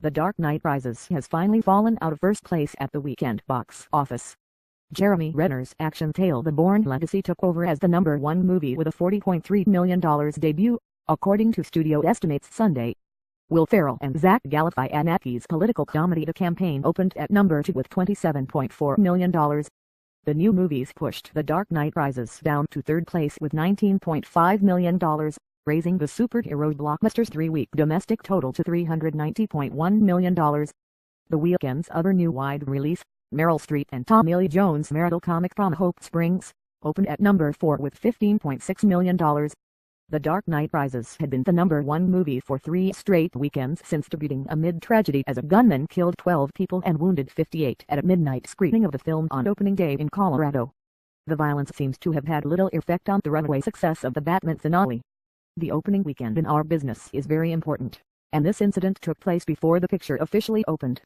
The Dark Knight Rises has finally fallen out of first place at the weekend box office. Jeremy Renner's action tale The Bourne Legacy took over as the #1 movie with a $40.3 million debut, according to studio estimates Sunday. Will Ferrell and Zach Galifianakis' political comedy The Campaign opened at #2 with $27.4 million. The new movies pushed The Dark Knight Rises down to third place with $19.5 million, raising the superhero blockbuster's three-week domestic total to $390.1 million. The weekend's other new wide release, Meryl Streep and Tommy Lee Jones' marital comedy from Hope Springs, opened at #4 with $15.6 million. The Dark Knight Rises had been the #1 movie for 3 straight weekends since debuting amid tragedy as a gunman killed 12 people and wounded 58 at a midnight screening of the film on opening day in Colorado. The violence seems to have had little effect on the runaway success of the Batman finale. The opening weekend in our business is very important, and this incident took place before the picture officially opened.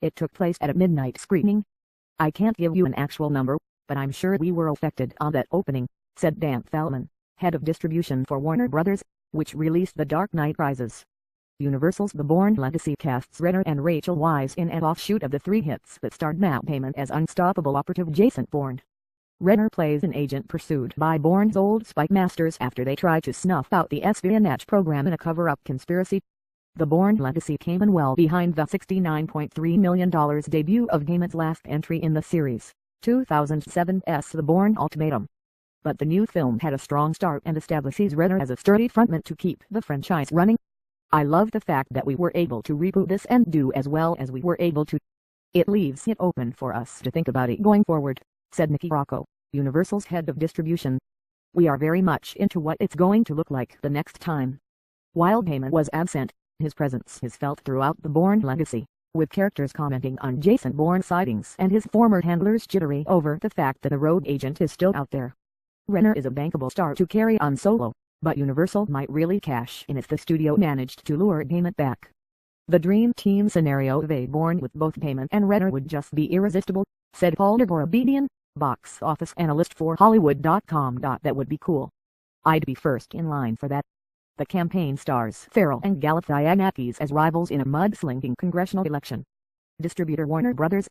It took place at a midnight screening. I can't give you an actual number, but I'm sure we were affected on that opening, said Dan Thalman, head of distribution for Warner Brothers, which released The Dark Knight Rises. Universal's The Bourne Legacy casts Renner and Rachel Weisz in an offshoot of the 3 hits that starred Matt Damon as unstoppable operative Jason Bourne. Renner plays an agent pursued by Bourne's old spy masters after they try to snuff out the espionage program in a cover-up conspiracy. The Bourne Legacy came in well behind the $69.3 million debut of Damon's last entry in the series, 2007's The Bourne Ultimatum. But the new film had a strong start and establishes Renner as a sturdy frontman to keep the franchise running. I love the fact that we were able to reboot this and do as well as we were able to. It leaves it open for us to think about it going forward, said Nicky Rocco, Universal's head of distribution. We are very much into what it's going to look like the next time. While Damon was absent, his presence is felt throughout the Bourne Legacy, with characters commenting on Jason Bourne sightings and his former handlers jittery over the fact that the rogue agent is still out there. Renner is a bankable star to carry on solo, but Universal might really cash in if the studio managed to lure Damon back. The dream team scenario of a Bourne with both Damon and Renner would just be irresistible, said Paul Derborabedian, box office analyst for Hollywood.com. That would be cool. I'd be first in line for that. The Campaign stars Ferrell and Galifianakis as rivals in a mudslinging congressional election. Distributor Warner Brothers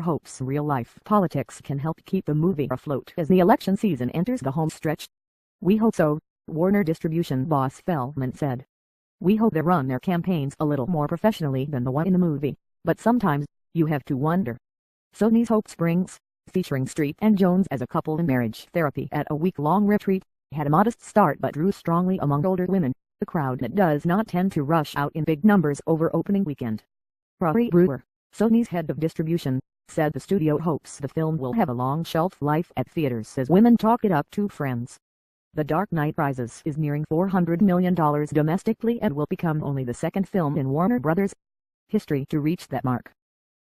hopes real-life politics can help keep the movie afloat as the election season enters the home stretch. We hope so, Warner Distribution boss Feldman said. We hope they run their campaigns a little more professionally than the one in the movie, but sometimes, you have to wonder. Sony's Hope Springs, featuring Streep and Jones as a couple in marriage therapy at a week-long retreat, had a modest start but drew strongly among older women, the crowd that does not tend to rush out in big numbers over opening weekend. Rory Brewer, Sony's head of distribution, said the studio hopes the film will have a long shelf life at theaters as women talk it up to friends. The Dark Knight Rises is nearing $400 million domestically and will become only the second film in Warner Brothers history to reach that mark.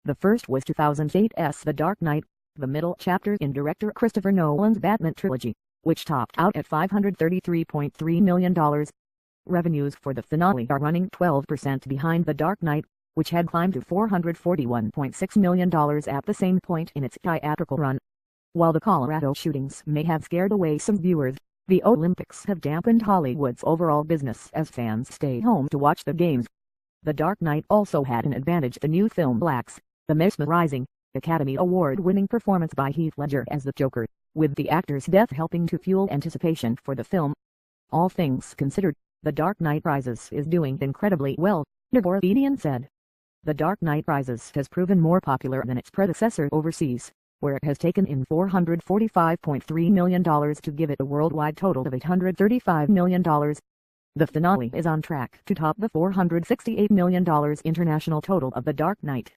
The first was 2008's The Dark Knight, the middle chapter in director Christopher Nolan's Batman trilogy, which topped out at $533.3 million. Revenues for the finale are running 12% behind The Dark Knight, which had climbed to $441.6 million at the same point in its theatrical run. While the Colorado shootings may have scared away some viewers, the Olympics have dampened Hollywood's overall business as fans stay home to watch the games. The Dark Knight also had an advantage. The new film lacks the mesmerizing, Academy Award-winning performance by Heath Ledger as the Joker, with the actor's death helping to fuel anticipation for the film. All things considered, The Dark Knight Rises is doing incredibly well, Derborabedian said. The Dark Knight Rises has proven more popular than its predecessor overseas, where it has taken in $445.3 million to give it a worldwide total of $835 million. The finale is on track to top the $468 million international total of The Dark Knight.